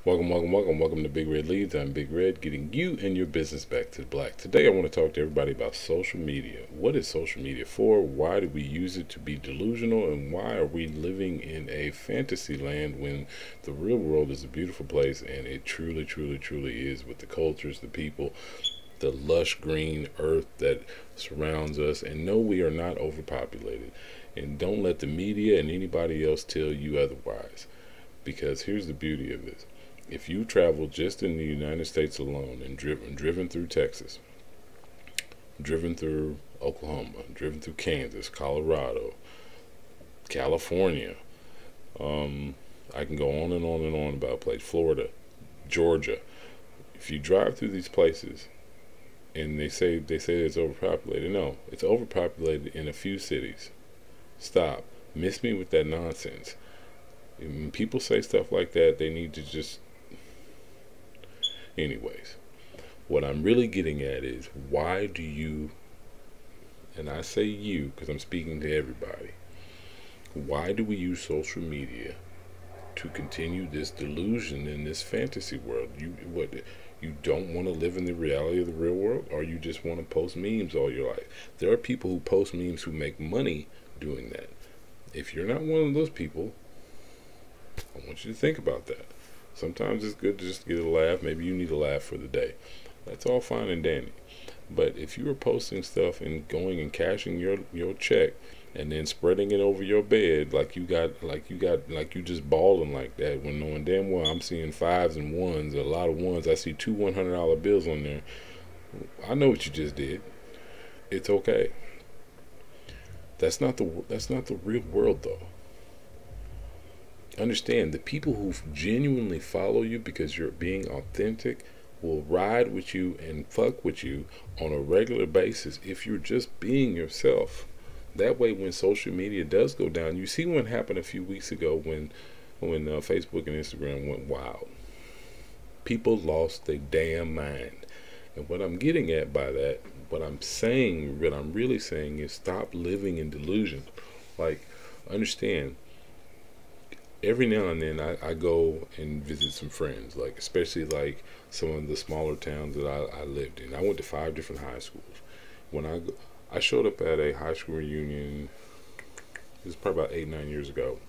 Welcome to Big Red Leads. I'm Big Red, getting you and your business back to the black. Today, I want to talk to everybody about social media. What is social media for? Why do we use it to be delusional? And why are we living in a fantasy land when the real world is a beautiful place and it truly is, with the cultures, the people, the lush green earth that surrounds us? And no, we are not overpopulated. And don't let the media and anybody else tell you otherwise. Because here's the beauty of this. If you travel just in the United States alone and driven through Texas, driven through Oklahoma, driven through Kansas, Colorado, California, I can go on and on and on about places, Florida, Georgia. If you drive through these places and they say it's overpopulated, no, it's overpopulated in a few cities. Stop. Miss me with that nonsense. When people say stuff like that, they need to just... Anyways, what I'm really getting at is, why do you, and I say you because I'm speaking to everybody, why do we use social media to continue this delusion in this fantasy world? You don't want to live in the reality of the real world, or you just want to post memes all your life? There are people who post memes who make money doing that. If you're not one of those people, I want you to think about that. Sometimes it's good to just get a laugh. Maybe you need a laugh for the day. That's all fine and dandy. But if you are posting stuff and going and cashing your check and then spreading it over your bed like you just balling like that, when knowing damn well I'm seeing fives and ones, a lot of ones, I see two $100 bills on there. I know what you just did. It's okay. That's not the real world though. Understand, the people who genuinely follow you because you're being authentic will ride with you and fuck with you on a regular basis if you're just being yourself. That way, when social media does go down, you see what happened a few weeks ago when Facebook and Instagram went wild. People lost their damn mind. And what I'm getting at by that, what I'm really saying is, stop living in delusion. Like, understand, every now and then I go and visit some friends, like especially like some of the smaller towns that I lived in. I went to 5 different high schools. When I showed up at a high school reunion, it was probably about 8-9 years ago.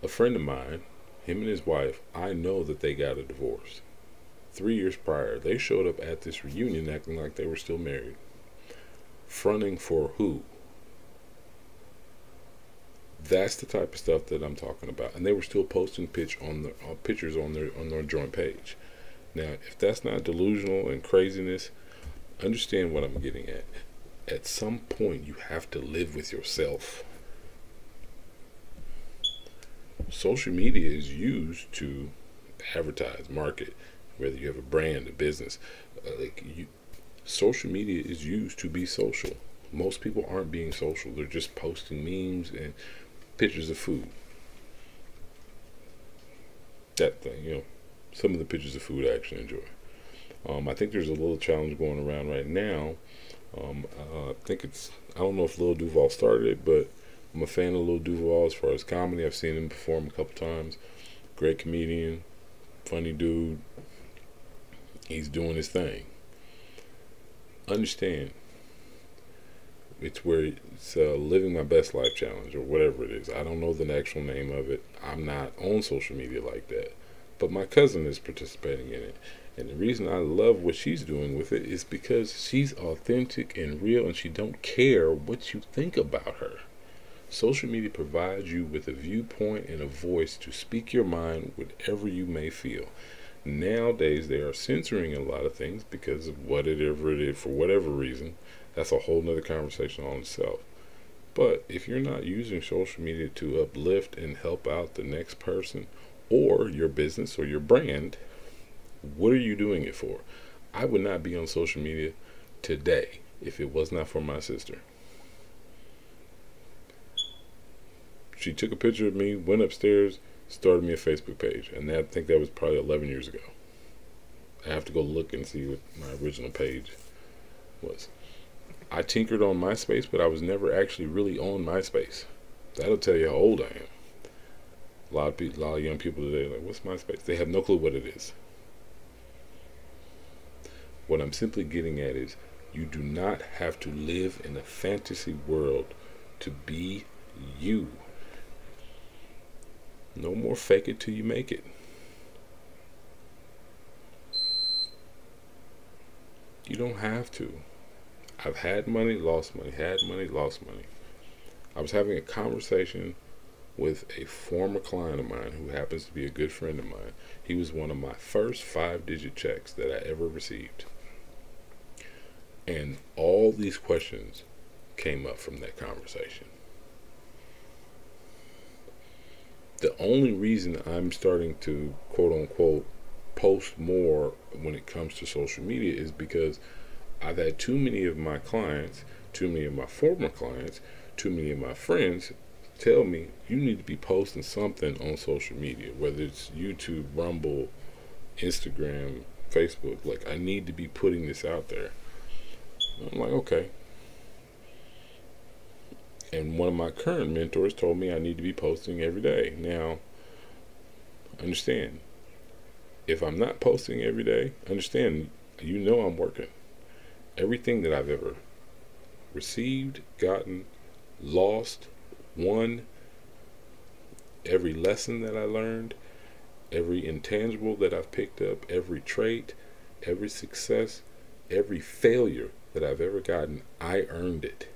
A friend of mine, him and his wife, I know that they got a divorce. 3 years prior, they showed up at this reunion acting like they were still married. Fronting for who? That's the type of stuff that I'm talking about. And they were still posting pictures on their joint page. Now, if that's not delusional and craziness, understand what I'm getting at. At some point, you have to live with yourself. Social media is used to advertise, market, whether you have a brand, a business. Social media is used to be social. Most people aren't being social. They're just posting memes and pictures of food. That thing, some of the pictures of food I actually enjoy. I think there's a little challenge going around right now. I don't know if Lil Duval started it, but I'm a fan of Lil Duval as far as comedy. I've seen him perform a couple times. Great comedian, funny dude. He's doing his thing. Understand, it's living my best life challenge or whatever it is. I don't know the actual name of it. I'm not on social media like that. But my cousin is participating in it. And the reason I love what she's doing with it is because she's authentic and real, and she don't care what you think about her. Social media provides you with a viewpoint and a voice to speak your mind, whatever you may feel. Nowadays, they are censoring a lot of things because of whatever it is, for whatever reason. That's a whole nother conversation on itself. But if you're not using social media to uplift and help out the next person or your business or your brand, what are you doing it for? I would not be on social media today if it was not for my sister. She took a picture of me, went upstairs, started me a Facebook page, and I think that was probably 11 years ago. I have to go look and see what my original page was. I tinkered on MySpace, but I was never actually really on MySpace. That'll tell you how old I am. A lot of people, a lot of young people today are like, what's MySpace? They have no clue what it is. What I'm simply getting at is you do not have to live in a fantasy world to be you. No more fake it till you make it. You don't have to. I've had money, lost money, had money, lost money. I was having a conversation with a former client of mine who happens to be a good friend of mine. He was one of my first 5-digit checks that I ever received. And all these questions came up from that conversation. The only reason I'm starting to, quote unquote, post more when it comes to social media is because I've had too many of my clients, too many of my former clients, too many of my friends tell me you need to be posting something on social media, whether it's YouTube, Rumble, Instagram, Facebook. Like, I need to be putting this out there. I'm like, okay. And one of my current mentors told me I need to be posting every day. Now, understand, if I'm not posting every day, understand, you know I'm working. Everything that I've ever received, gotten, lost, won, every lesson that I learned, every intangible that I've picked up, every trait, every success, every failure that I've ever gotten, I earned it.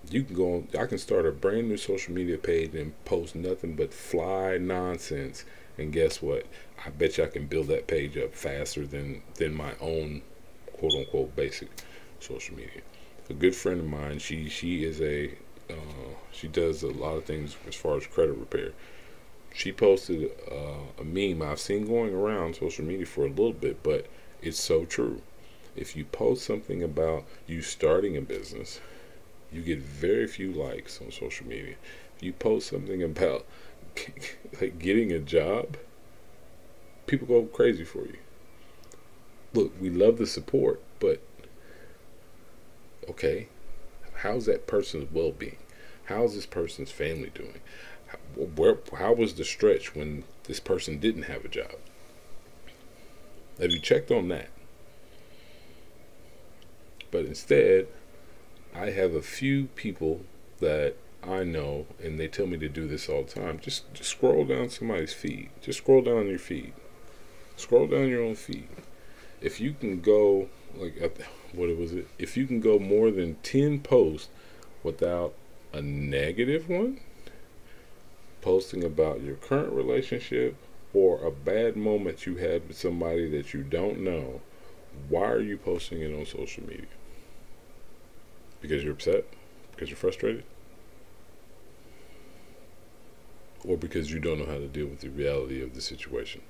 You can go on, I can start a brand new social media page and post nothing but fly nonsense, and guess what? I bet you I can build that page up faster than my own quote unquote basic social media. A good friend of mine, she is a she does a lot of things as far as credit repair. She posted a meme I've seen going around social media for a little bit, but it's so true. If you post something about you starting a business, you get very few likes on social media. If you post something about like getting a job, people go crazy for you. Look, we love the support, but okay, how's that person's well-being? How's this person's family doing? How was the stretch when this person didn't have a job? Have you checked on that? But instead, I have a few people that I know, and they tell me to do this all the time. Just scroll down somebody's feed. Just scroll down your feed. Scroll down your own feed. If you can go, what was it? If you can go more than 10 posts without a negative one, posting about your current relationship or a bad moment you had with somebody that you don't know, why are you posting it on social media? Because you're upset? Because you're frustrated? Or because you don't know how to deal with the reality of the situation?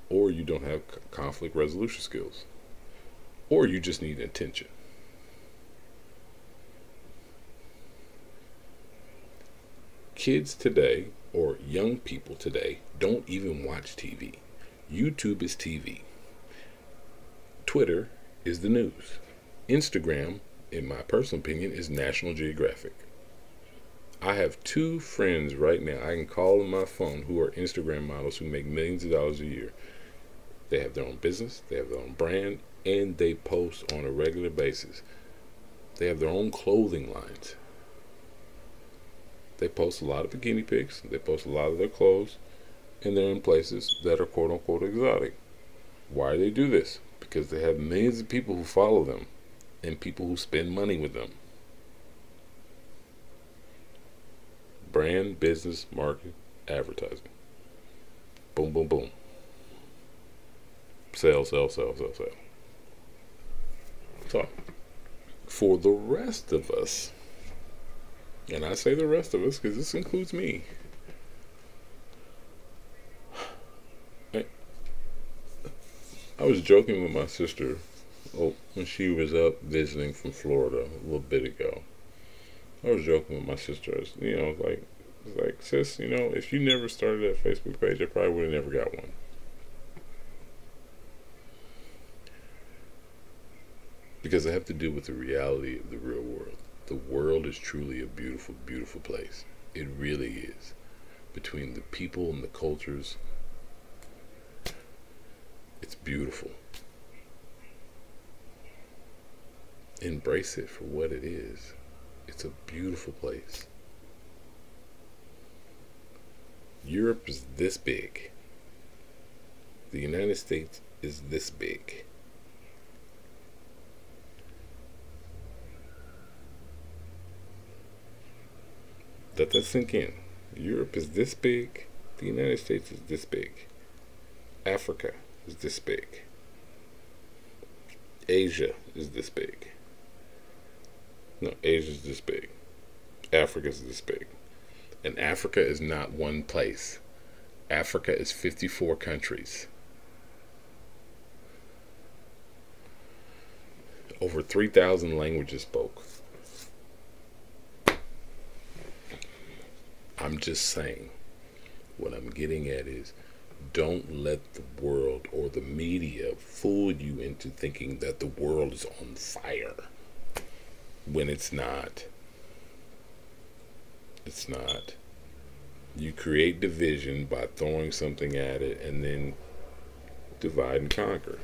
Or you don't have conflict resolution skills? Or you just need attention? Kids today, or young people today, don't even watch TV. YouTube is TV. Twitter is the news. Instagram, in my personal opinion, is National Geographic. I have 2 friends right now I can call on my phone who are Instagram models who make millions of dollars a year. They have their own business, they have their own brand, and they post on a regular basis. They have their own clothing lines. They post a lot of bikini pics, they post a lot of their clothes, and they're in places that are quote unquote exotic. Why do they do this? Because they have millions of people who follow them and people who spend money with them. Brand, business, market, advertising. Boom, boom, boom. Sell, sell, sell, sell, sell. So, for the rest of us, and I say the rest of us because this includes me, I was joking with my sister when she was up visiting from Florida a little bit ago. I was joking with my sister, like, sis, if you never started that Facebook page, I probably would have never got one. Because I have to deal with the reality of the real world. The world is truly a beautiful, beautiful place. It really is. Between the people and the cultures, it's beautiful. Embrace it for what it is. It's a beautiful place. Europe is this big. The United States is this big. Let that sink in. Europe is this big. The United States is this big. Africa is this big. Asia is this big. No, Asia is this big. Africa is this big. And Africa is not one place. Africa is 54 countries. Over 3,000 languages spoke. I'm just saying, what I'm getting at is, don't let the world or the media fool you into thinking that the world is on fire when it's not. It's not. You create division by throwing something at it and then divide and conquer.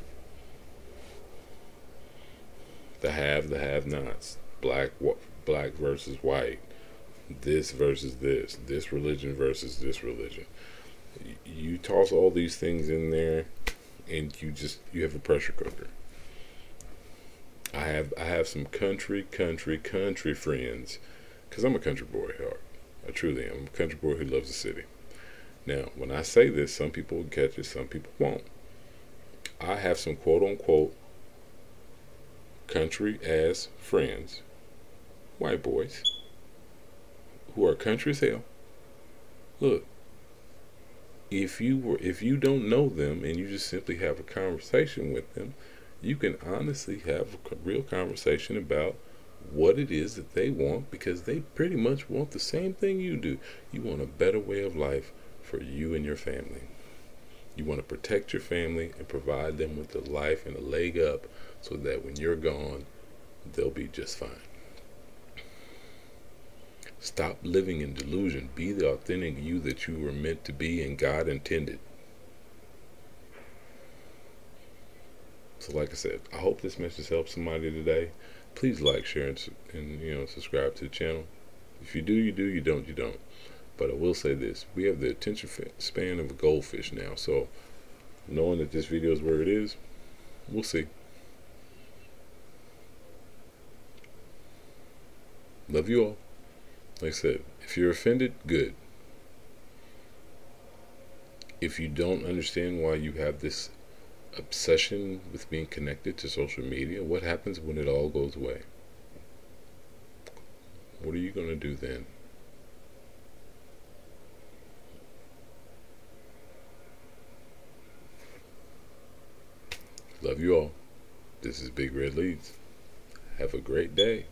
The have-nots. Black versus white. This versus this. This religion versus this religion. You toss all these things in there and you have a pressure cooker. I have some country friends, because I'm a country boy at heart. I truly am. I'm a country boy who loves the city. Now, when I say this, some people will catch it, some people won't. I have some quote-unquote country-ass friends, white boys, who are country as hell. Look, if you don't know them and you just simply have a conversation with them, you can honestly have a real conversation about what it is that they want, because they pretty much want the same thing you do. You want a better way of life for you and your family. You want to protect your family and provide them with a life and a leg up so that when you're gone, they'll be just fine. Stop living in delusion. Be the authentic you that you were meant to be and God intended. So like I said, I hope this message helps somebody today. Please like, share, and subscribe to the channel. If you do, you do. You don't, you don't. But I will say this. We have the attention span of a goldfish now. So knowing that this video is where it is, we'll see. Love you all. Like I said, if you're offended, good. If you don't understand why you have this obsession with being connected to social media, what happens when it all goes away? What are you going to do then? Love you all. This is Big Red Leads. Have a great day.